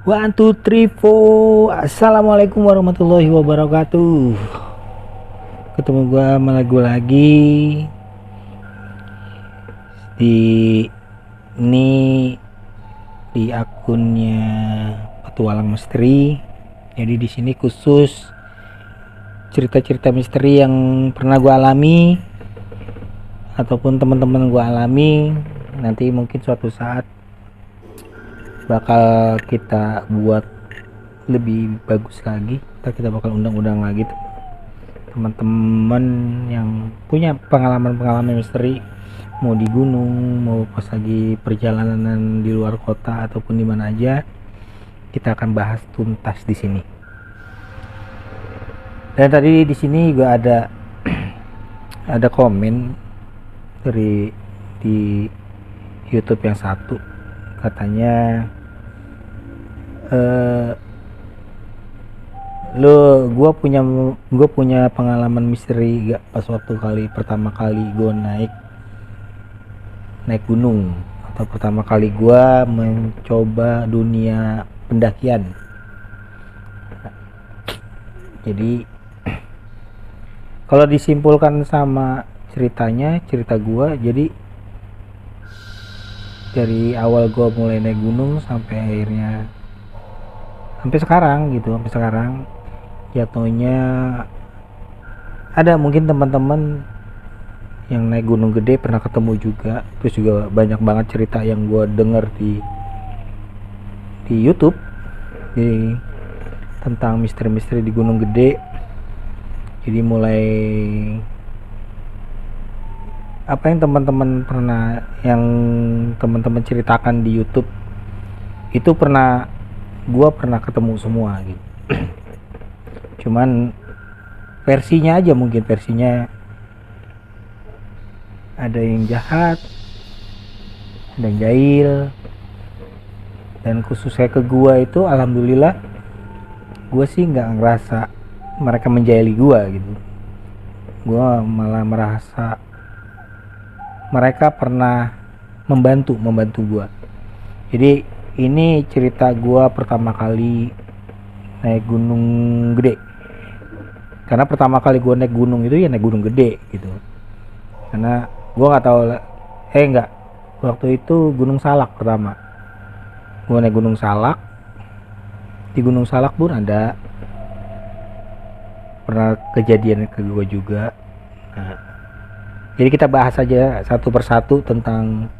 One, two, three, four. Assalamualaikum warahmatullahi wabarakatuh. Ketemu gua sama lagu lagi di ini di akunnya Petualang Misteri. Jadi di sini khusus cerita-cerita misteri yang pernah gua alami ataupun teman-teman gua alami. Nanti mungkin suatu saat bakal kita buat lebih bagus lagi. Kita bakal undang-undang lagi teman-teman yang punya pengalaman-pengalaman misteri, mau di gunung, mau pas lagi perjalanan di luar kota ataupun di mana aja, kita akan bahas tuntas di sini. Dan tadi di sini juga ada komen dari di YouTube yang satu, katanya gue punya pengalaman misteri gak pas waktu pertama kali gue naik gunung, atau pertama kali gue mencoba dunia pendakian. Jadi kalau disimpulkan sama cerita gue, jadi dari awal gue mulai naik gunung sampai sekarang jatuhnya ada mungkin teman-teman yang naik gunung gede pernah ketemu juga. Terus juga banyak banget cerita yang gue denger di YouTube tentang misteri-misteri di gunung gede. Jadi mulai apa yang teman-teman ceritakan di YouTube itu gue pernah ketemu semua gitu. Cuman versinya ada yang jahat, ada yang jahil, dan khususnya ke gua itu alhamdulillah gua sih nggak ngerasa mereka menjahili gua gitu. Gua malah merasa mereka pernah membantu gua. Jadi ini cerita gua pertama kali naik gunung gede. Karena pertama kali gue naik gunung itu ya naik gunung gede gitu. Karena gue nggak tahu waktu itu Gunung Salak pertama. Gue naik Gunung Salak. Di Gunung Salak pun ada pernah kejadian ke gue juga. Nah, jadi kita bahas aja satu persatu tentang,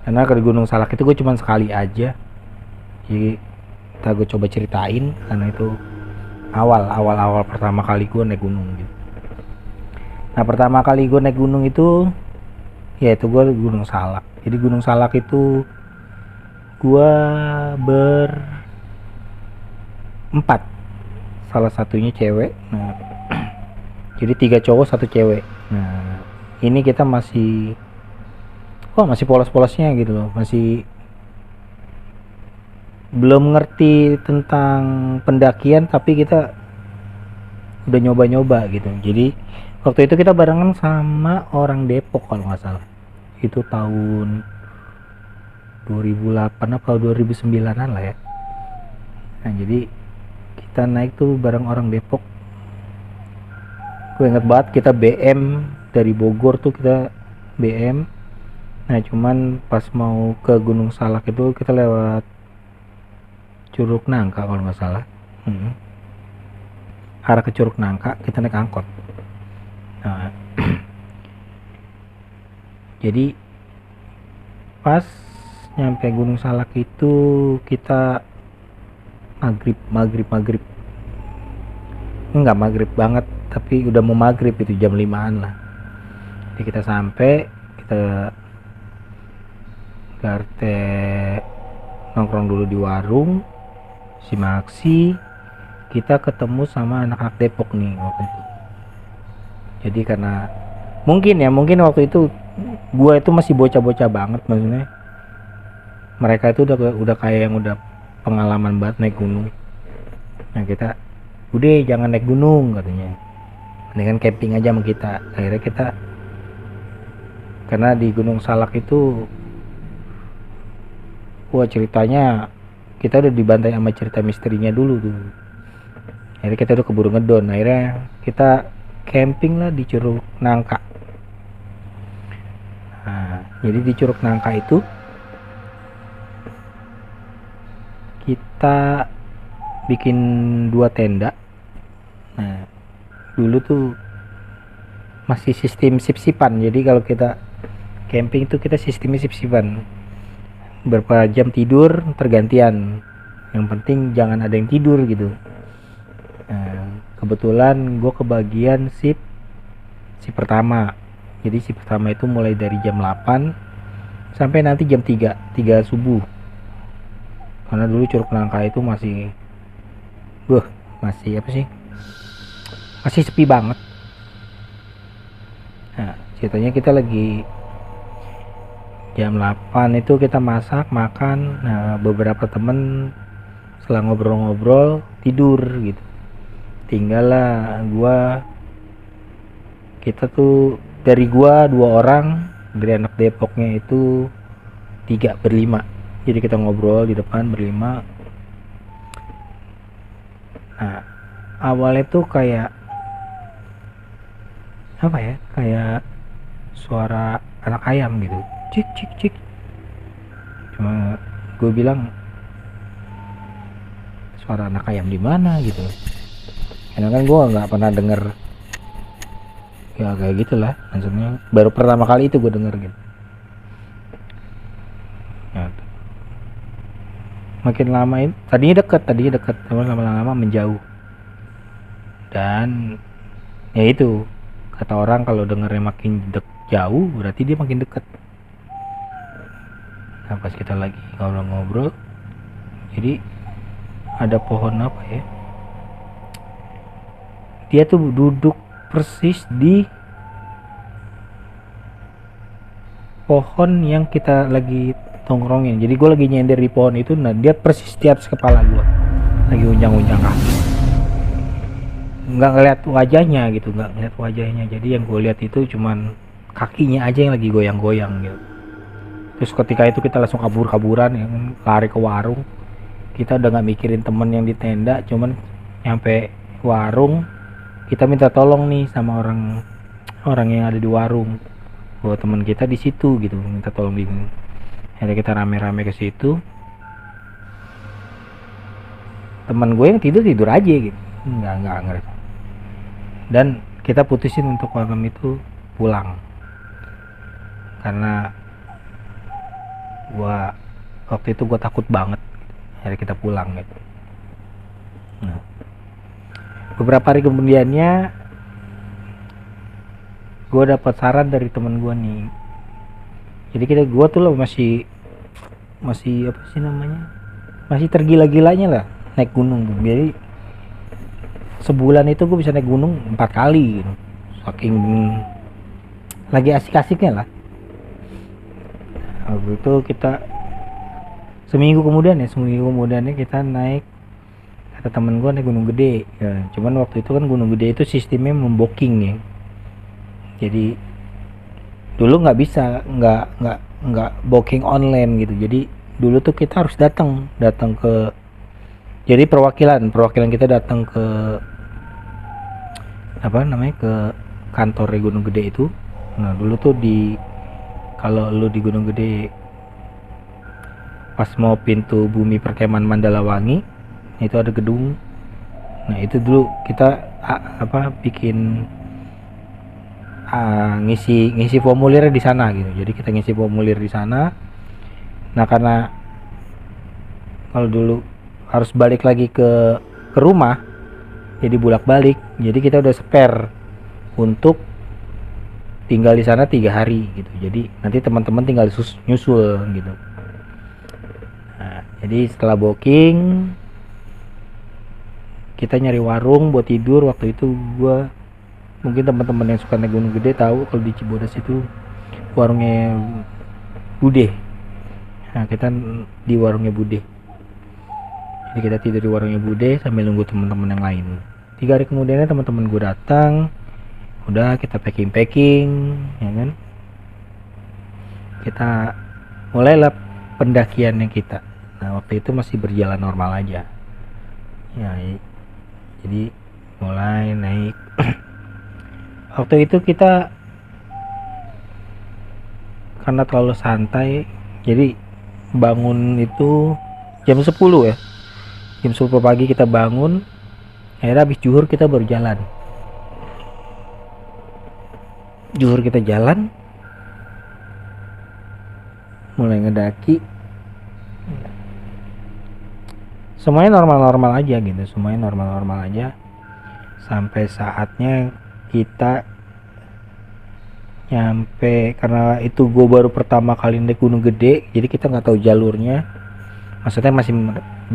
karena ke Gunung Salak itu gue cuma sekali aja. Jadi gue coba ceritain karena itu awal pertama kali gue naik gunung gitu. Nah, pertama kali gue naik gunung itu yaitu gue Gunung Salak. Jadi Gunung Salak itu gue berempat, salah satunya cewek. Nah, jadi 3 cowok 1 cewek. Nah, ini kita masih polos-polosnya gitu loh, masih belum ngerti tentang pendakian, tapi kita udah nyoba-nyoba gitu. Jadi waktu itu kita barengan sama orang Depok kalau nggak salah. Itu tahun 2008 atau 2009an lah ya. Nah, jadi kita naik tuh bareng orang Depok. Gue inget banget kita BM dari Bogor tuh, kita BM. Nah, cuman pas mau ke Gunung Salak itu kita lewat Curug Nangka kalau nggak salah. Arah ke Curug Nangka kita naik angkot. Nah, jadi pas nyampe Gunung Salak itu kita maghrib enggak maghrib banget, tapi udah mau maghrib, itu jam 5-an lah. Jadi kita sampai, kita garte nongkrong dulu di warung Simaksi. Kita ketemu sama anak-anak Depok nih waktu itu. Jadi karena mungkin waktu itu gue itu masih bocah-bocah banget, maksudnya mereka itu udah kayak yang udah pengalaman banget naik gunung. Nah, kita udah jangan naik gunung katanya, mendingan camping aja sama kita. Akhirnya kita, karena di Gunung Salak itu ceritanya kita udah dibantai sama cerita misterinya dulu tuh. Akhirnya kita udah keburu ngedon, akhirnya kita camping lah di Curug Nangka. Nah, jadi di Curug Nangka itu kita bikin 2 tenda. Nah, dulu tuh masih sistem sip-sipan, jadi kalau kita camping itu kita sistemnya sip-sipan, berapa jam tidur tergantian, yang penting jangan ada yang tidur gitu. Nah, kebetulan gue kebagian sip pertama, jadi sip pertama itu mulai dari jam 8 sampai nanti jam 3 subuh, karena dulu Curug Nangka itu masih masih apa sih, masih sepi banget. Nah, ceritanya kita lagi jam 8 itu kita masak, makan. Nah, beberapa temen setelah ngobrol-ngobrol tidur gitu. Tinggallah kita tuh dari gua 2 orang, dari anak Depoknya itu 3 berlima. Jadi kita ngobrol di depan berlima. Nah, awalnya tuh kayak apa ya, kayak suara anak ayam gitu, cik cik cik. Cuma gue bilang, suara anak ayam di mana gitu, karena kan gue nggak pernah denger ya kayak gitulah, maksudnya baru pertama kali itu gue denger gitu. Nah, makin lama ini tadinya deket, tapi lama-lama menjauh. Dan ya itu, kata orang kalau dengernya makin jauh berarti dia makin dekat. Nah, pas kita lagi ngobrol-ngobrol, jadi ada pohon apa ya, dia tuh duduk persis di pohon yang kita lagi tongkrongin. Jadi gue lagi nyender di pohon itu, nah dia persis di atas kepala gue, lagi unjang-unjang kaki. Nggak ngeliat wajahnya gitu, jadi yang gue lihat itu cuman kakinya aja yang lagi goyang-goyang gitu. Terus ketika itu kita langsung kabur-kaburan ya, lari ke warung. Kita udah nggak mikirin temen yang di tenda, cuman nyampe warung kita minta tolong nih sama orang yang ada di warung, bahwa teman kita di situ gitu, minta tolong bingung. Akhirnya kita rame-rame ke situ. Teman gue yang tidur aja gitu, nggak ngerti. Dan kita putusin untuk malam itu pulang, karena waktu itu gue takut banget. Akhirnya kita pulang gitu. Nah, beberapa hari kemudiannya gue dapat saran dari teman gue nih. Jadi gue tuh loh masih apa sih namanya, masih tergila-gilanya lah naik gunung. Jadi sebulan itu gue bisa naik gunung 4 kali gitu. Saking lagi asik-asiknya lah. Waktu itu kita seminggu kemudiannya kita naik, kata temen gue, naik Gunung Gede ya. Cuman waktu itu kan Gunung Gede itu sistemnya memboking ya. Jadi dulu nggak bisa nggak booking online gitu. Jadi dulu tuh kita harus datang ke, jadi perwakilan kita datang ke apa namanya, ke kantor Gunung Gede itu. Nah dulu tuh kalau lu di Gunung Gede pas mau pintu bumi perkemahan Mandalawangi itu ada gedung. Nah itu dulu kita bikin ngisi formulir di sana gitu. Jadi kita ngisi formulir di sana. Nah karena kalau dulu harus balik lagi ke rumah, jadi bolak-balik, jadi kita udah spare untuk tinggal di sana 3 hari gitu. Jadi nanti teman-teman tinggal nyusul gitu. Nah, jadi setelah booking kita nyari warung buat tidur. Waktu itu mungkin teman-teman yang suka naik Gunung Gede tahu kalau di Cibodas itu warungnya Bude. Nah kita di warungnya Bude. Jadi kita tidur di warungnya Bude sambil nunggu teman-teman yang lain. 3 hari kemudiannya teman-teman gue datang. Udah kita packing ya kan. Kita mulailah pendakiannya kita. Nah waktu itu masih berjalan normal aja ya, jadi mulai naik. Waktu itu kita karena terlalu santai, jadi bangun itu jam 10 ya, jam 10 pagi kita bangun. Akhirnya habis zuhur kita baru jalan. Zuhur kita jalan, mulai ngedaki, semuanya normal-normal aja gitu, semuanya normal-normal aja sampai saatnya kita nyampe. Karena itu gue baru pertama kali naik Gunung Gede, jadi kita nggak tahu jalurnya, maksudnya masih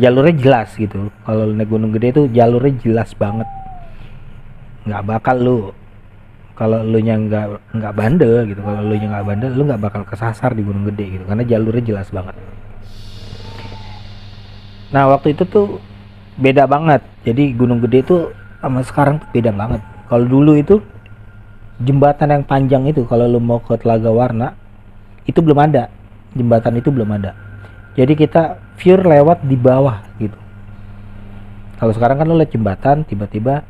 jalurnya jelas gitu. Kalau naik Gunung Gede itu jalurnya jelas banget, nggak bakal lu, kalau lu nya nggak bandel gitu, kalau lu nya nggak bandel lu nggak bakal kesasar di Gunung Gede gitu, karena jalurnya jelas banget. Nah waktu itu tuh beda banget, jadi Gunung Gede itu sama sekarang tuh beda banget. Kalau dulu itu jembatan yang panjang itu, kalau lu mau ke Telaga Warna itu belum ada, jembatan itu belum ada, jadi kita pure lewat di bawah gitu. Kalau sekarang kan lu lihat jembatan tiba-tiba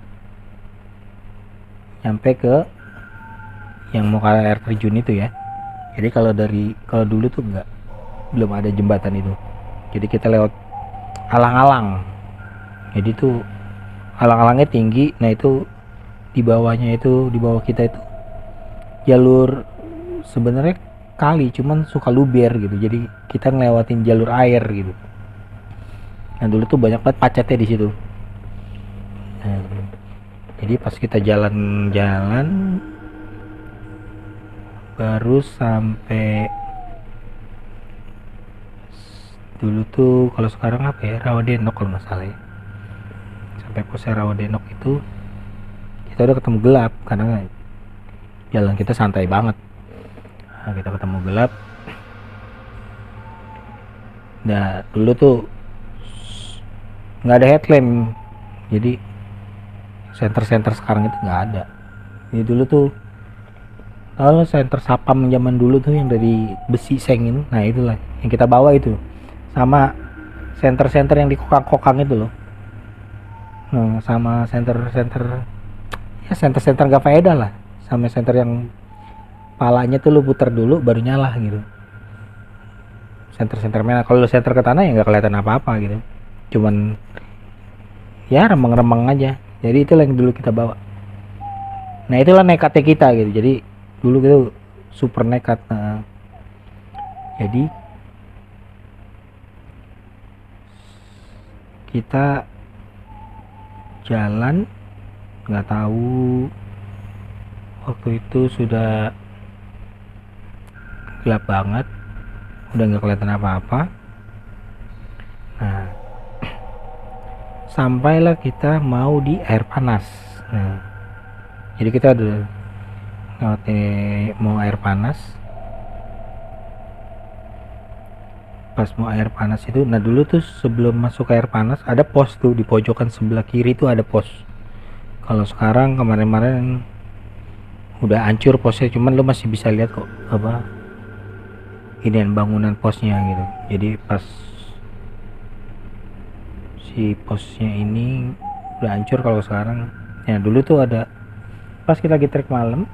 nyampe ke yang mau ke air terjun itu ya. Jadi kalau dulu tuh enggak, belum ada jembatan itu, jadi kita lewat alang-alang. Jadi tuh alang-alangnya tinggi, nah itu di bawahnya itu, di bawah kita itu jalur sebenarnya kali, cuman suka luber gitu, jadi kita ngelewatin jalur air gitu. Nah dulu tuh banyak banget pacetnya di situ. Nah, jadi pas kita jalan-jalan baru sampai dulu tuh, kalau sekarang apa ya, Rawadenok kalau nggak salah ya. Sampai pos Rawadenok itu kita udah ketemu gelap karena jalan kita santai banget. Nah, kita ketemu gelap. Nah dulu tuh nggak ada headlamp, jadi senter sekarang itu nggak ada. Jadi dulu tuh kalau senter sapam zaman dulu tuh yang dari besi seng itu, nah itulah yang kita bawa itu, sama senter yang di kokang itu loh. Nah, sama senter ya, senter gak faedah lah, sama senter yang palanya tuh lu putar dulu baru nyala gitu. Senter merah, kalau lu senter ke tanah ya nggak kelihatan apa-apa gitu, cuman ya remeng-remeng aja. Jadi itulah yang dulu kita bawa. Nah itulah nekatnya kita gitu, jadi dulu gitu super nekat. Nah, jadi kita jalan nggak tahu waktu itu sudah gelap banget, udah nggak kelihatan apa-apa. Nah sampailah kita mau di air panas. Nah jadi kita udah mau air panas. Pas mau air panas itu, nah dulu tuh sebelum masuk air panas ada pos tuh di pojokan sebelah kiri tuh ada pos. Kalau sekarang kemarin udah hancur posnya, cuman lo masih bisa lihat kok apa inian bangunan posnya gitu. Jadi pas si posnya ini udah hancur kalau sekarang. Ya dulu tuh ada, pas kita lagi trek malam,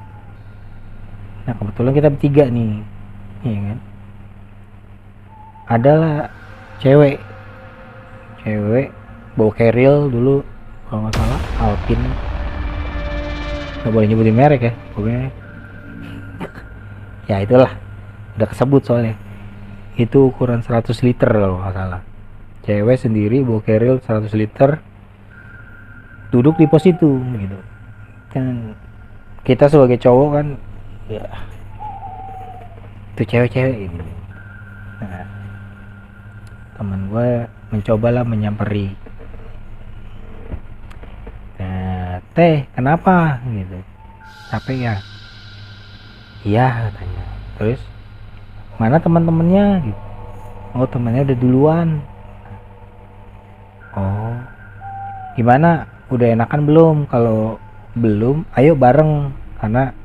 nah kebetulan kita bertiga nih, iya kan, adalah cewek bawa keril dulu kalau nggak salah Alpine, nggak boleh nyebutin merek ya pokoknya. Ya itulah udah kesebut soalnya, itu ukuran 100 liter kalau nggak salah. Cewek sendiri bawa keril 100 liter duduk di pos itu gitu kan. Kita sebagai cowok kan ya itu cewek gitu. Nah teman gue mencobalah menyamperi, nah teh kenapa gitu, capek ya? Iya katanya. Terus mana teman-temannya gitu? Oh temannya udah duluan. Oh gimana, udah enakan belum? Kalau belum ayo bareng, karena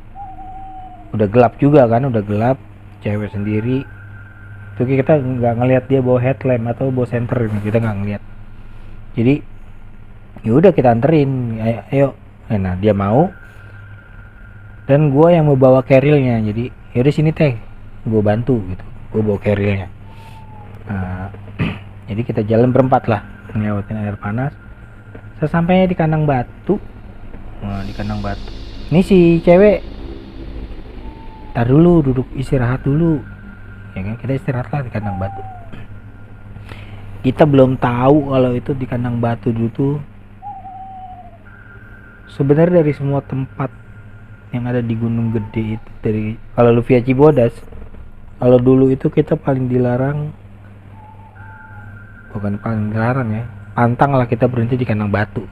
udah gelap juga kan, udah gelap, cewek sendiri. itu kita nggak ngelihat dia bawa headlamp atau bawa senter, kita nggak ngelihat. Jadi ya udah kita anterin, ayo. Nah dia mau, dan gue yang mau bawa carrielnya. Jadi yaudah sini teh, gue bantu gitu, gue bawa carrielnya. Jadi kita jalan berempat lah ngelewatin air panas. Sesampainya di kandang batu, di kandang batu ini si cewek tar dulu, duduk istirahat dulu ya kan. Kita istirahat lah di kandang batu. Kita belum tahu kalau itu di kandang batu dulu tuh sebenarnya dari semua tempat yang ada di Gunung Gede itu, dari kalau lu via Cibodas, kalau dulu itu kita paling dilarang, bukan paling dilarang ya, pantang lah kita berhenti di kandang batu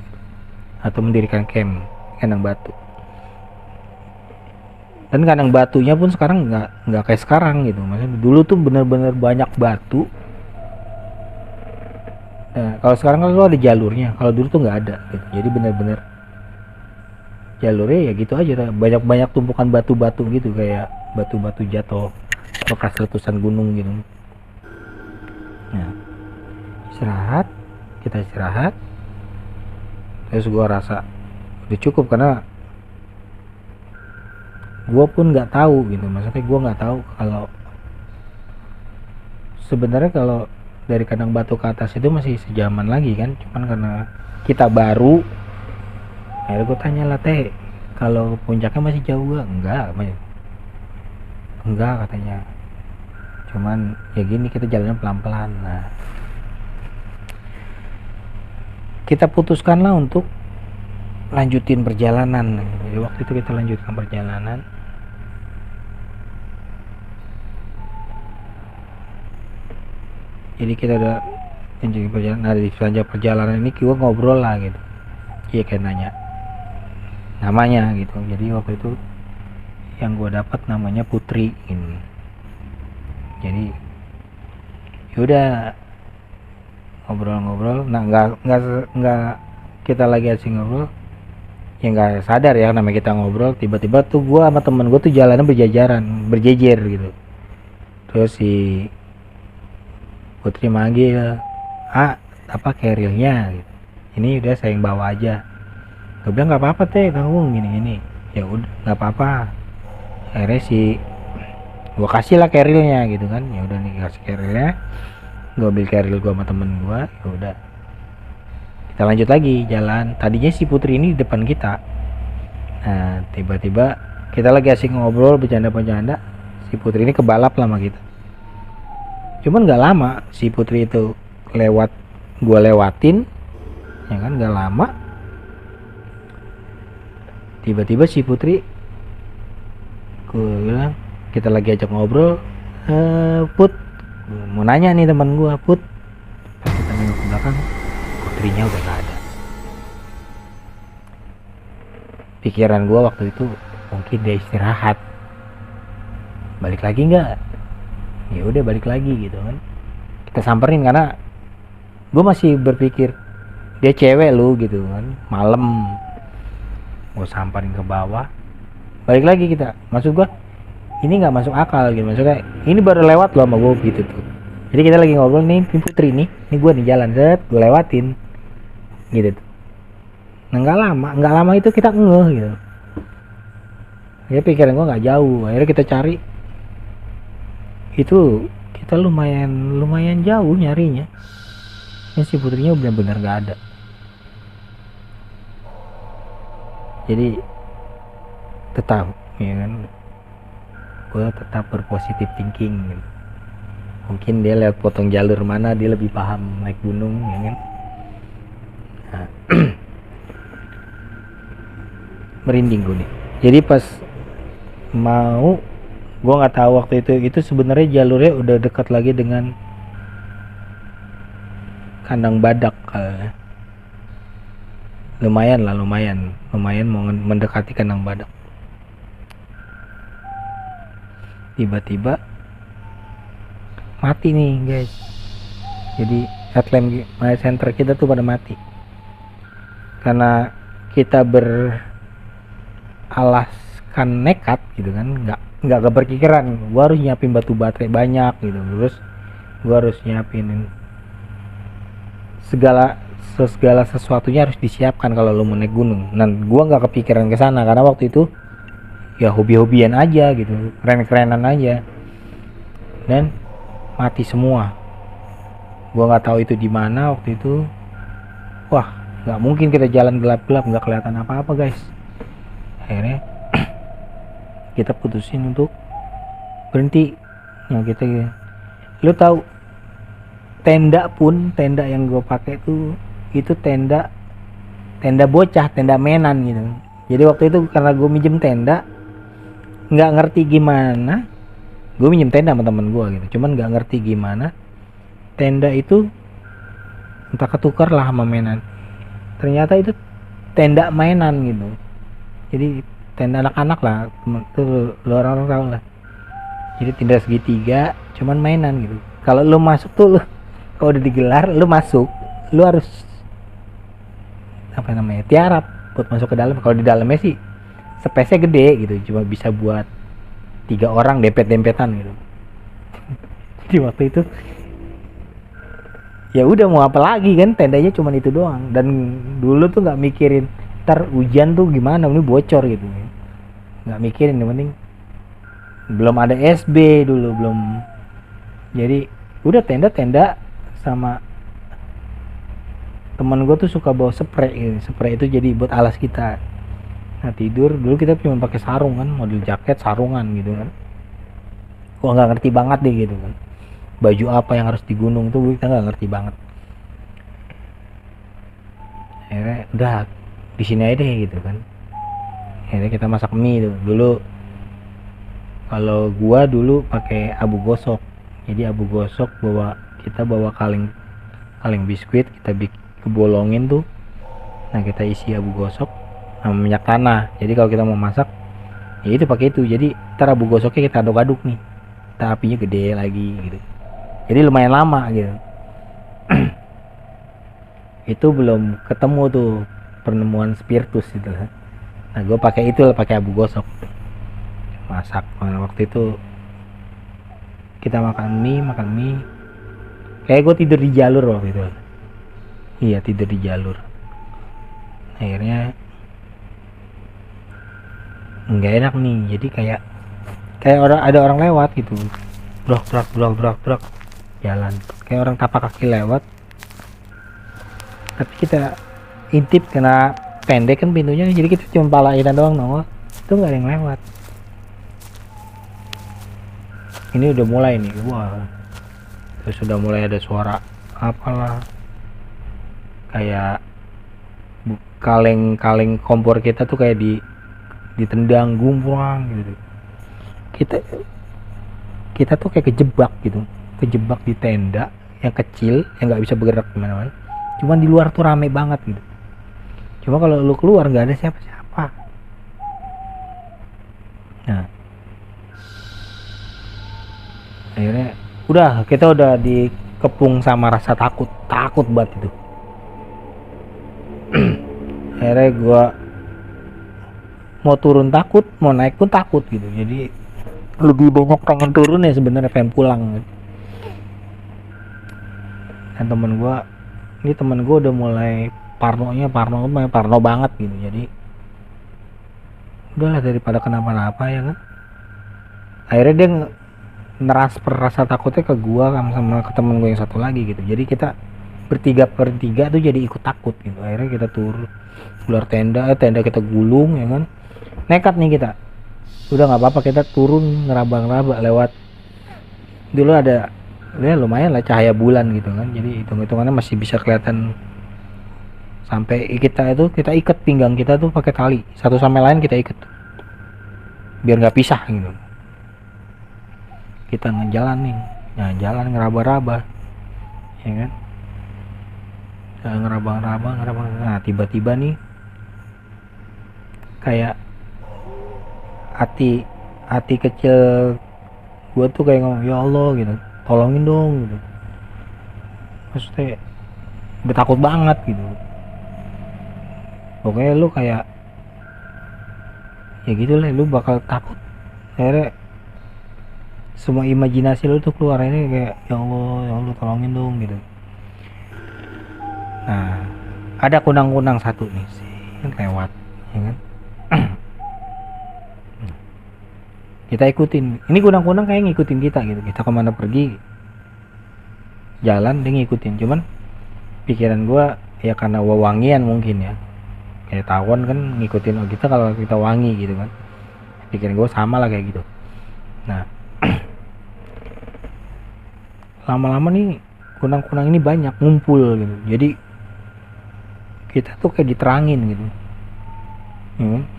atau mendirikan camp kandang batu. Dan kandang batunya pun sekarang nggak kayak sekarang gitu. Maksudnya dulu tuh bener-bener banyak batu. Nah, kalau sekarang kan ada jalurnya, kalau dulu tuh nggak ada gitu. Jadi bener-bener jalurnya ya gitu aja, banyak tumpukan batu-batu gitu, kayak batu-batu jatuh bekas letusan gunung gitu. Nah, kita istirahat. Terus gua rasa udah cukup, karena gue pun nggak tahu gitu, maksudnya gue nggak tahu kalau sebenarnya kalau dari kandang batu ke atas itu masih sejaman lagi kan. Cuman karena kita baru, akhirnya gue tanya lah, teh kalau puncaknya masih jauh gak? Enggak katanya, cuman ya gini, kita jalannya pelan-pelan. Nah kita putuskanlah untuk lanjutin perjalanan. Jadi waktu itu kita lanjutkan perjalanan. Jadi kita udah lanjutin perjalanan. Nah di sepanjang perjalanan ini gue ngobrol lah gitu. Iya, kayak nanya namanya gitu. Jadi waktu itu yang gue dapat namanya Putri ini. Jadi yaudah ngobrol-ngobrol. Nah nggak kita lagi asing ngobrol, ya nggak sadar ya namanya kita ngobrol, tiba-tiba tuh gue sama temen gue tuh jalannya berjejer gitu. Terus si Putri manggil, apa carrielnya gitu. Ini udah saya yang bawa aja. Gue bilang nggak apa-apa teh, kamu gini. Ya udah nggak apa-apa. Akhirnya gue kasih lah carrielnya gitu kan. Ya udah nih, kasih carrielnya. Gue ambil carriel gue sama temen gue. Ya udah, kita lanjut lagi jalan. Tadinya si Putri ini di depan kita. Nah tiba-tiba kita lagi asik ngobrol, bercanda-bercanda, si Putri ini kebalap lah sama kita. Cuman nggak lama si Putri itu lewat, gue lewatin ya kan. Nggak lama tiba-tiba si Putri, gue bilang, kita lagi ajak ngobrol, Put, mau nanya nih teman gue, Put. Pas kita nengok ke belakang, Putrinya udah nggak ada. Pikiran gue waktu itu mungkin dia istirahat, balik lagi nggak? Ya udah balik lagi gitu kan. Kita samperin karena gue masih berpikir dia cewek lu gitu kan, malam. Gue samperin ke bawah, balik lagi kita. Maksud gue ini nggak masuk akal gitu, maksudnya ini baru lewat lo sama gue gitu tuh. Jadi kita lagi ngobrol nih, Putri nih gue nih jalan, gue lewatin gitu tuh. Nah nggak lama itu kita ngeh gitu. Ya pikiran gue nggak jauh, akhirnya kita cari. Itu kita lumayan jauh nyarinya. Ini si Putrinya benar-benar nggak ada. Jadi tetap ya kan, gue tetap berpositif thinking gitu. Mungkin dia lihat potong jalur mana, dia lebih paham naik gunung ya kan. Nah, merinding gue nih. Jadi pas mau, gue nggak tahu waktu itu sebenarnya jalurnya udah dekat lagi dengan kandang badak. Lumayan mau mendekati kandang badak. Tiba-tiba mati nih guys. Jadi headlamp center kita tuh pada mati karena kita beralaskan nekat gitu kan, nggak kepikiran gua harus nyiapin batu baterai banyak gitu. Terus gue harus nyiapin segala sesuatunya harus disiapkan kalau lo mau naik gunung. Dan gue nggak kepikiran ke sana karena waktu itu ya hobi-hobian aja gitu, keren-kerenan aja, dan mati semua. Gue nggak tahu itu di mana waktu itu. Wah, nggak mungkin kita jalan gelap-gelap nggak kelihatan apa-apa guys. Akhirnya kita putusin untuk berhenti. Nah kita, lu tahu tenda yang gue pakai itu tenda bocah, tenda mainan gitu. Jadi waktu itu karena gue minjem tenda, nggak ngerti gimana, gue minjem tenda sama temen gue gitu, cuman nggak ngerti gimana tenda itu entah ketukar lah sama mainan. Ternyata itu tenda mainan gitu, jadi tenda anak-anak lah, tuh lo orang tahu lah. Jadi tenda segitiga cuman mainan gitu. Kalau lo masuk tuh, kalau udah digelar lo masuk, lo harus apa namanya, tiarap buat masuk ke dalam. Kalau di dalamnya sih space-nya gede gitu, cuma bisa buat 3 orang dempet-dempetan gitu. Jadi waktu itu ya udah mau apa lagi kan, tendanya cuma itu doang. Dan dulu tuh nggak mikirin ntar hujan tuh gimana, ini bocor gitu, nggak mikirin. Yang penting belum ada SB dulu, belum. Jadi udah tenda sama teman gue tuh suka bawa spray gitu. Spray itu jadi buat alas kita. Nah tidur dulu kita cuma pakai sarung kan, model jaket sarungan gitu kan. Gua nggak ngerti banget deh gitu kan, baju apa yang harus di gunung tuh kita nggak ngerti banget. Akhirnya udah di sini aja deh gitu kan. Akhirnya kita masak mie tuh dulu. Kalau gua dulu pakai abu gosok. Jadi abu gosok kita bawa kaleng biskuit, kita kebolongin tuh. Nah kita isi abu gosok sama minyak tanah. Jadi kalau kita mau masak ya itu pakai itu. Jadi ntar abu gosoknya kita aduk-aduk nih, ntar apinya gede lagi gitu, jadi lumayan lama gitu. Itu belum ketemu tuh penemuan spiritus itu. Nah gue pakai abu gosok masak. Nah, waktu itu kita makan mie, kayak gue tidur di jalur waktu itu. Iya tidur di jalur. Akhirnya nggak enak nih, jadi kayak ada orang lewat gitu, brak jalan kayak orang tapak kaki lewat. Tapi kita intip karena pendek kan pintunya, jadi kita cuma palainan doang nongol, itu nggak ada yang lewat. Ini udah mulai nih, wah sudah mulai ada suara apalah, kayak kaleng kompor kita tuh kayak ditendang gumprang gitu. Kita tuh kayak kejebak di tenda yang kecil yang nggak bisa bergerak kemana-mana. Cuman di luar tuh rame banget gitu. Cuma kalau lu keluar nggak ada siapa-siapa. Nah, akhirnya kita udah dikepung sama rasa takut banget itu. Akhirnya gua mau turun takut, mau naik pun takut gitu. Jadi lebih banyak pengen turun ya sebenarnya, pengen pulang. Dan temen gue udah mulai parno banget gitu. Jadi udahlah daripada kenapa-napa ya kan. Akhirnya dia ngetransfer rasa takutnya ke gue sama ke temen gue yang satu lagi gitu. Jadi kita bertiga tuh jadi ikut takut gitu. Akhirnya kita turun keluar tenda kita gulung ya kan. Nekat nih kita, udah nggak apa-apa, kita turun ngeraba-ngeraba lewat. Dulu ada ya lumayan lah cahaya bulan gitu kan, jadi hitung-hitungannya masih bisa kelihatan. Sampai kita ikat pinggang kita tuh pakai tali, satu sama lain kita ikat biar nggak pisah gitu. Kita jalan ngeraba-raba ya kan, ngeraba. Nah tiba-tiba nih kayak hati kecil gue tuh kayak ngomong, ya Allah gitu, tolongin dong gitu. Maksudnya udah takut banget gitu. Pokoknya lu kayak ya gitu lah, lu bakal takut. Akhirnya semua imajinasi lu tuh keluar, ini kayak ya Allah tolongin dong gitu. Nah, ada kunang-kunang satu nih sih lewat, ya kan. Kita ikutin, ini kunang-kunang kayak ngikutin kita gitu, kita kemana pergi jalan dia ngikutin. Cuman pikiran gua ya karena wewangian mungkin ya, kayak tawon kan ngikutin kita kalau kita wangi gitu kan, pikiran gua sama lah kayak gitu. Nah, lama-lama nih kunang-kunang ini banyak ngumpul gitu, jadi kita tuh kayak diterangin gitu.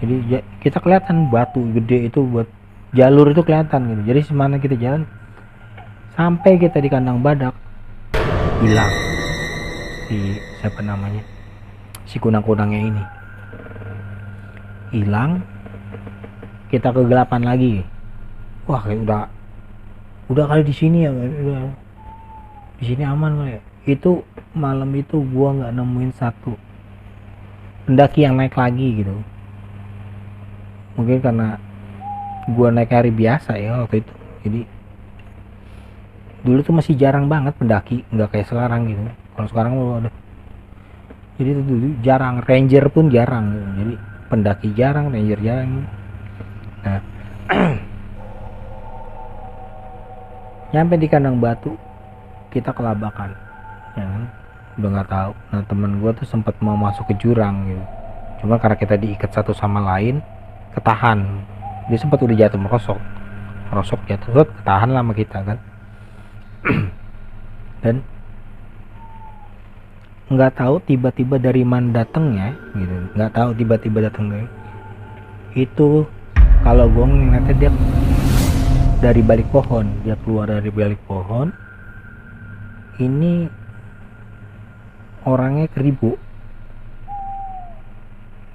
Jadi kita kelihatan batu gede itu buat jalur itu kelihatan gitu. Jadi semana kita jalan sampai kita di kandang badak, hilang si siapa namanya, si kunang-kunangnya ini hilang. Kita kegelapan lagi, wah kayak udah kali di sini ya, udah di sini aman kali ya. Itu malam itu gua nggak nemuin satu pendaki yang naik lagi gitu. Mungkin karena gua naik hari biasa ya waktu itu, jadi dulu tuh masih jarang banget pendaki, nggak kayak sekarang gitu. Kalau sekarang udah, jadi itu dulu jarang, ranger pun jarang gitu. Jadi pendaki jarang, ranger jarang. Nah, nyampe di kandang batu kita kelabakan, ya kan? Udah nggak tahu. Nah, temen gue tuh sempat mau masuk ke jurang gitu, cuma karena kita diikat satu sama lain ketahan. Dia sempat udah jatuh merosok jatuh, ketahan lama kita kan. Dan nggak tahu tiba-tiba dari mana datangnya gitu, nggak tahu tiba-tiba datang dari itu. Kalau gue ngeliatnya dia dari balik pohon, dia keluar dari balik pohon. Ini orangnya keribu,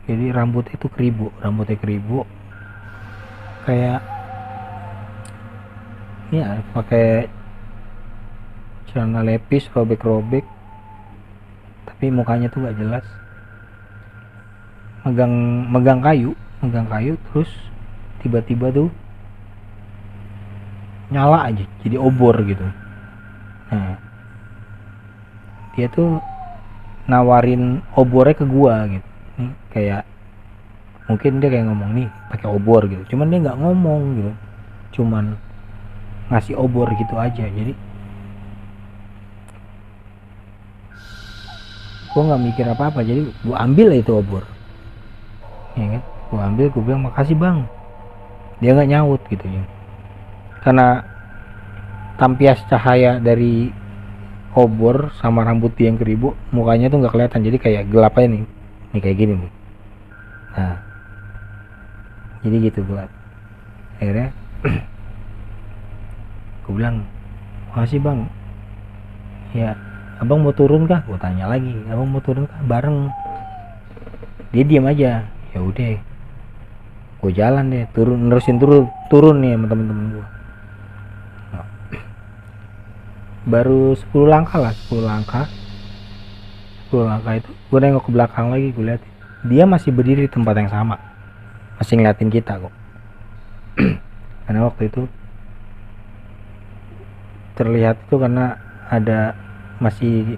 jadi rambutnya keribu kayak ya pakai celana lepis robek-robek, tapi mukanya tuh gak jelas. Megang kayu terus tiba-tiba tuh nyala aja jadi obor gitu. Nah, dia tuh nawarin obornya ke gua gitu. Nih kayak mungkin dia kayak ngomong nih pakai obor gitu, cuman dia nggak ngomong gitu, cuman ngasih obor gitu aja. Jadi gua nggak mikir apa-apa, jadi gua ambil lah itu obor, ya kan. Gua ambil, gua bilang makasih bang. Dia nggak nyaut gitu ya, karena tampias cahaya dari obor sama rambut dia yang keribu, mukanya tuh nggak kelihatan, jadi kayak gelap aja nih kayak gini nih. Nah, jadi gitu buat akhirnya gue bilang makasih bang, ya abang mau turun kah? Gue tanya lagi, abang mau turun kah bareng? Dia diam aja. Ya udah, gue jalan deh, nerusin turun nih sama temen-temen gue. Nah, baru 10 langkah itu gue nengok ke belakang lagi, gue lihat dia masih berdiri di tempat yang sama, masih ngeliatin kita kok. Karena waktu itu terlihat itu karena masih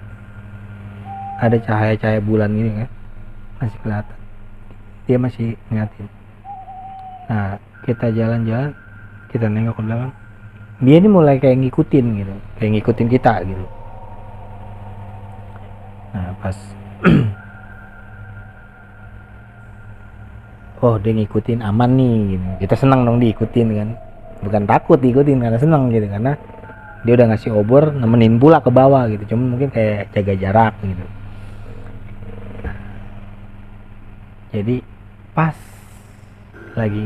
ada cahaya bulan ini kan, masih kelihatan dia masih ngeliatin. Nah, kita jalan-jalan, kita nengok ke belakang, dia ini mulai kayak ngikutin kita gitu. Nah, pas oh dia ngikutin aman nih gitu. Kita senang dong diikutin kan, bukan takut diikutin, karena senang gitu, karena dia udah ngasih obor, nemenin pula ke bawah gitu. Cuma mungkin kayak jaga jarak gitu. Jadi pas lagi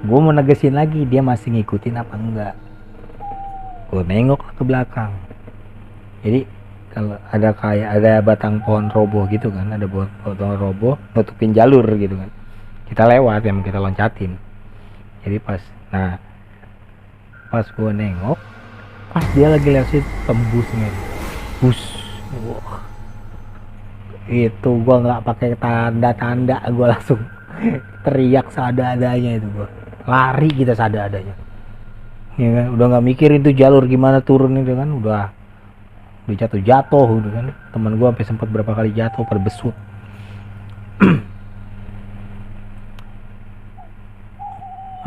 gue mau negesin lagi dia masih ngikutin apa enggak, gue nengok ke belakang. Jadi kalau ada batang pohon roboh gitu kan, ada pohon roboh nutupin jalur gitu kan, kita lewat yang kita loncatin. Jadi pas gue nengok, pas dia lagi lewat situ tembusnya bus. Wah, itu gue nggak pakai tanda, gue langsung teriak seadanya itu, gue lari kita seadanya. ya kan, udah nggak mikirin tuh jalur gimana turun itu kan, udah jatuh udah kan. Teman gue sampai sempat berapa kali jatuh pada besut.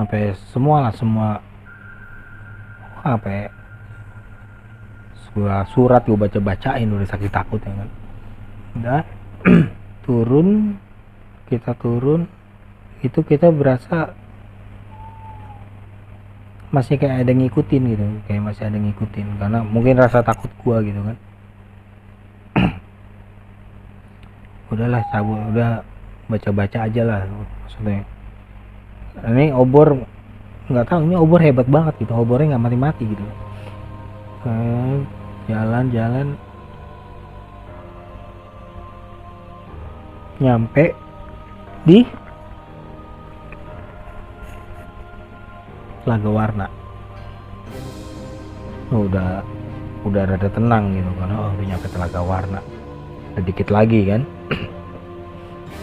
Sampai semua sampai sebuah surat gue bacain udah sakit takut ya kan. Udah kita turun itu kita berasa masih kayak ada ngikutin gitu, kayak masih ada ngikutin karena mungkin rasa takut gua gitu kan. Udahlah cabut, udah baca aja lah maksudnya. Ini obor nggak tahu, ini obor hebat banget gitu, obornya nggak mati gitu. Jalan nyampe di Telaga Warna. Udah rada tenang gitu karena udah nyampe Telaga Warna. Sedikit lagi kan.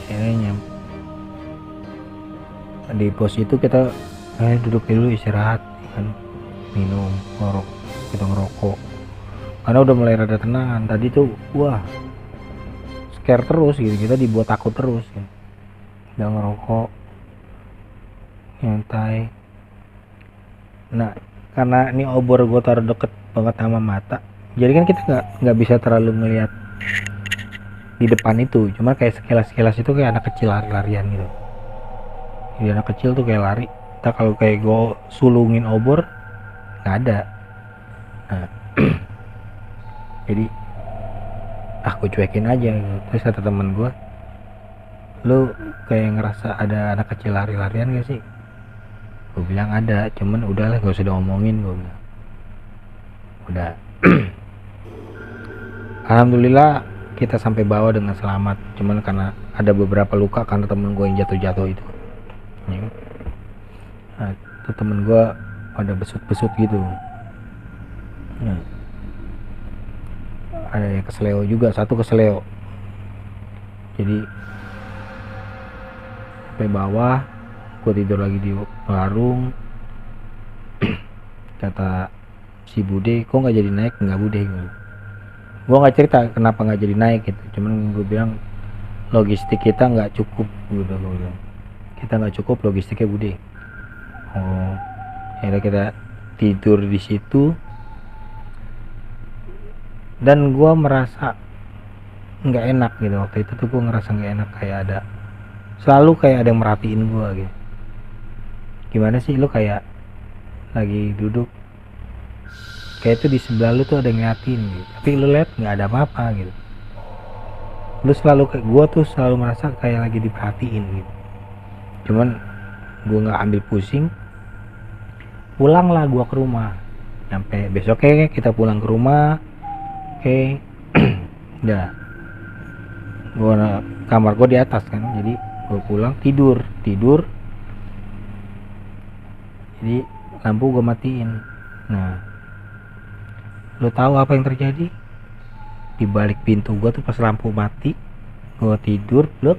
Akhirnya di pos itu kita duduk dulu istirahat kan, minum, kita ngerokok karena udah mulai rada tenang. Tadi tuh wah scare terus gitu, kita dibuat takut terus gitu. Udah ngerokok nyantai. Nah karena ini obor gue taruh deket banget sama mata, jadi kan kita nggak bisa terlalu ngelihat di depan itu, cuma kayak sekilas itu kayak anak kecil lari-larian gitu. Jadi anak kecil tuh kayak lari. Kita kalau kayak gue sulungin obor nggak ada. Nah, jadi aku cuekin aja gitu. Terus kata temen gue, lu kayak ngerasa ada anak kecil lari-larian gak sih? Gue bilang ada, cuman udahlah gak usah diomongin, gue bilang. Udah. Alhamdulillah kita sampai bawah dengan selamat, cuman karena ada beberapa luka karena temen gue yang jatuh itu. Nah, itu temen gue pada besut gitu. Nah, ada yang keseleo juga, satu keseleo. Jadi sampai bawah, gue tidur lagi di warung. Kata si Bude, kok nggak jadi naik? Nggak Bude, gue nggak cerita kenapa nggak jadi naik gitu, cuman gue bilang logistik kita nggak cukup gitu. Gue bilang kita nggak cukup logistiknya Bude. Oh, akhirnya kita tidur di situ dan gue merasa nggak enak gitu. Waktu itu tuh gue ngerasa nggak enak, kayak selalu ada yang merhatiin gue gitu. Gimana sih lu kayak lagi duduk kayak itu di sebelah lu tuh ada yang ngeliatin gitu, tapi lu lihat nggak ada apa-apa gitu. Lu selalu kayak gue tuh selalu merasa kayak lagi diperhatiin gitu. Cuman gue nggak ambil pusing. Pulanglah gue ke rumah. Sampai besoknya kita pulang ke rumah. Oke. Udah. Kamar gue di atas kan, jadi gue pulang tidur. Jadi lampu gue matiin. Nah, lo tahu apa yang terjadi? Di balik pintu gue tuh pas lampu mati, gue tidur, gue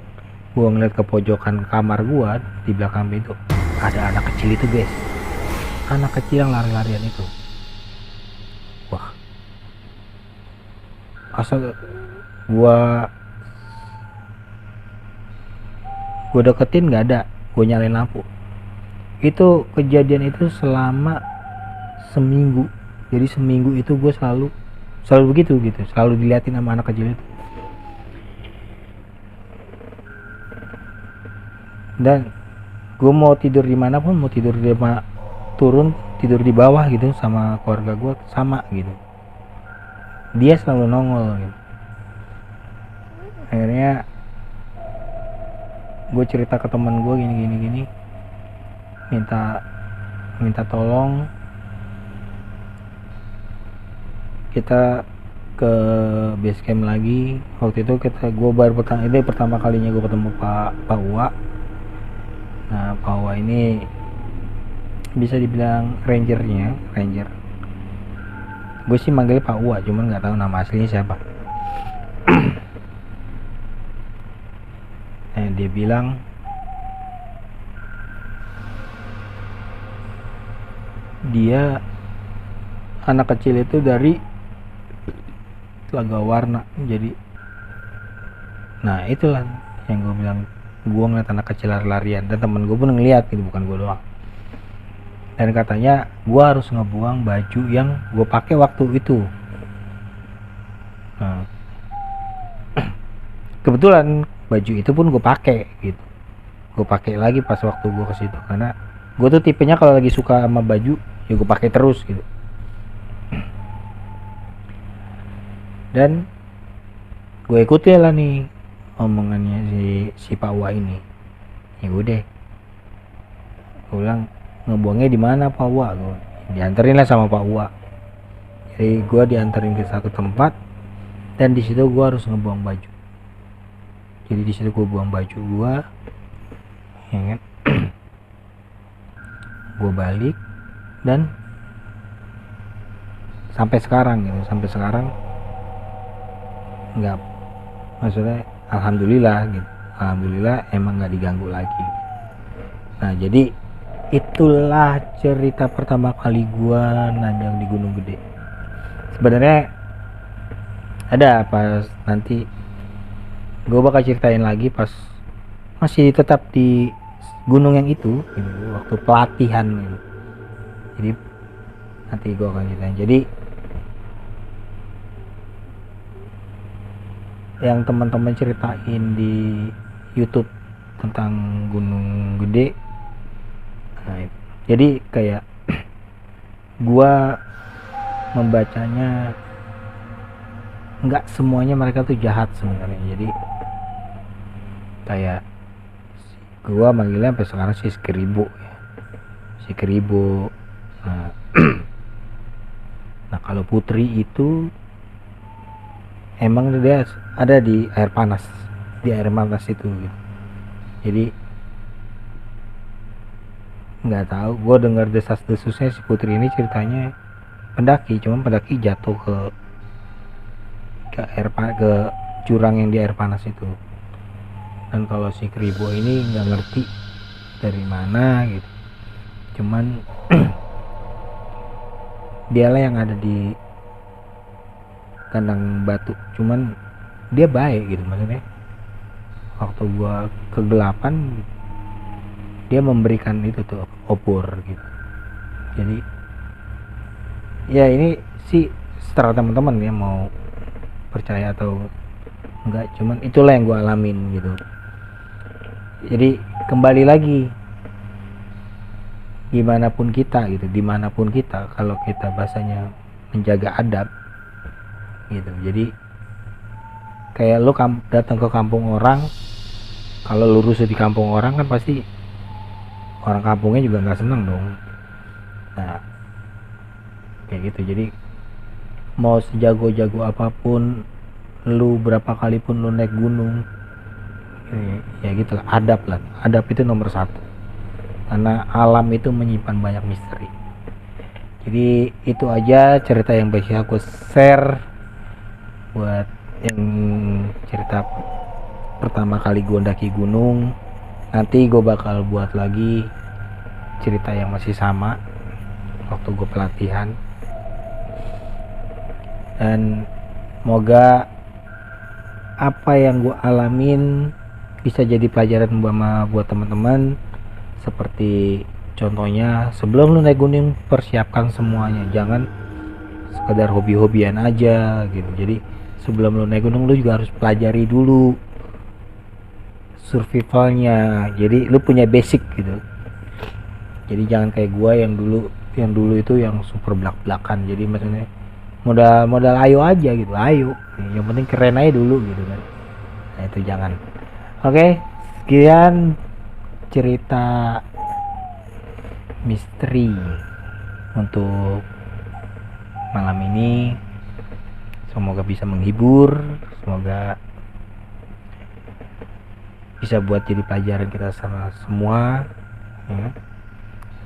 ngeliat ke pojokan kamar gue di belakang pintu ada anak kecil itu guys, anak kecil yang lari-larian itu. Wah, asal gue deketin nggak ada, gue nyalain lampu. Itu kejadian itu selama seminggu. Jadi seminggu itu gue selalu begitu gitu, selalu diliatin sama anak kecil itu. Dan gue mau tidur di mana pun, mau tidur di turun tidur di bawah gitu sama keluarga gue sama gitu, dia selalu nongol gitu. Akhirnya gue cerita ke teman gue gini, minta tolong kita ke base camp lagi. Waktu itu gue baru pertama kalinya gue ketemu Pak Uwa. Nah, Pak Uwa ini bisa dibilang ranger. Gue sih manggilnya Pak Uwa, cuman nggak tahu nama aslinya siapa. Dia bilang dia anak kecil itu dari Telaga Warna. Jadi nah itulah yang gue bilang, gue ngeliat anak kecil lari-larian, dan temen gue pun ngeliat gitu, bukan gue doang. Dan katanya gue harus ngebuang baju yang gue pakai waktu itu. Nah, kebetulan baju itu pun gue pakai gitu, gue pakai lagi pas waktu gue ke situ, karena gue tuh tipenya kalau lagi suka sama baju ya gue pakai terus gitu. Dan gue ikutin lah nih omongannya si Pak Wa ini. Ya udah, gue bilang ngebuangnya di mana Pak Wa? Gue dianterin lah sama Pak Wa. Jadi gue dianterin ke satu tempat, dan di situ gue harus ngebuang baju. Jadi di situ gue buang baju gue, ya kan? Gue balik, dan sampai sekarang nggak, maksudnya alhamdulillah gitu, alhamdulillah emang nggak diganggu lagi. Nah jadi itulah cerita pertama kali gue nanjak di Gunung Gede. Sebenarnya ada pas nanti gue bakal ceritain lagi pas masih tetap di gunung yang itu gitu, waktu pelatihan gitu. Jadi nanti gue akan ceritain. Jadi yang teman-teman ceritain di YouTube tentang Gunung Gede, nah, jadi kayak gue membacanya nggak semuanya mereka tuh jahat sebenarnya. Jadi kayak gua manggilnya sampai sekarang si Keribo. Nah, nah kalau Putri itu emang dia ada di air panas itu gitu. Jadi nggak tahu, gua dengar desas-desusnya si Putri ini ceritanya pendaki jatuh ke jurang yang di air panas itu. Dan kalau si Keribo ini nggak ngerti dari mana gitu, cuman dialah yang ada di kandang batu, cuman dia baik gitu, maksudnya waktu gua kegelapan dia memberikan itu tuh opor gitu. Jadi ya ini sih setelah teman-teman ya mau percaya atau enggak, cuman itulah yang gua alamin gitu. Jadi kembali lagi, dimanapun kita, kalau kita bahasanya menjaga adab gitu. Jadi kayak lu datang ke kampung orang, kalau lu rusuh di kampung orang kan pasti orang kampungnya juga nggak seneng dong. Nah kayak gitu. Jadi mau sejago-jago apapun lu, berapa kali pun lu naik gunung, ya gitulah, adab itu nomor satu, karena alam itu menyimpan banyak misteri. Jadi itu aja cerita yang bisa aku share buat yang cerita pertama kali gue mendaki gunung. Nanti gue bakal buat lagi cerita yang masih sama waktu gue pelatihan, dan semoga apa yang gue alamin bisa jadi pelajaran buat teman-teman. Seperti contohnya, sebelum lu naik gunung persiapkan semuanya, jangan sekedar hobi-hobian aja gitu. Jadi sebelum lu naik gunung lu juga harus pelajari dulu survivalnya, jadi lu punya basic gitu. Jadi jangan kayak gua yang dulu itu yang super belak-belakan. Jadi maksudnya modal ayo aja gitu, ayo yang penting keren aja dulu gitu kan. Nah itu jangan. Oke, sekian cerita misteri untuk malam ini. Semoga bisa menghibur, semoga bisa buat jadi pelajaran kita sama semua ya.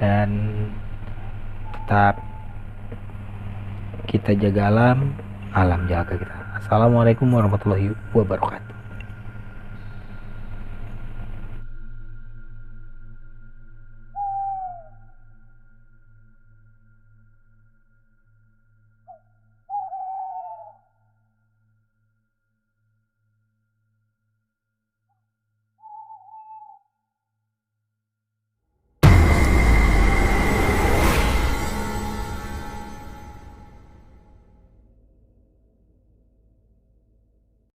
Dan tetap kita jaga alam jaga kita. Assalamualaikum warahmatullahi wabarakatuh.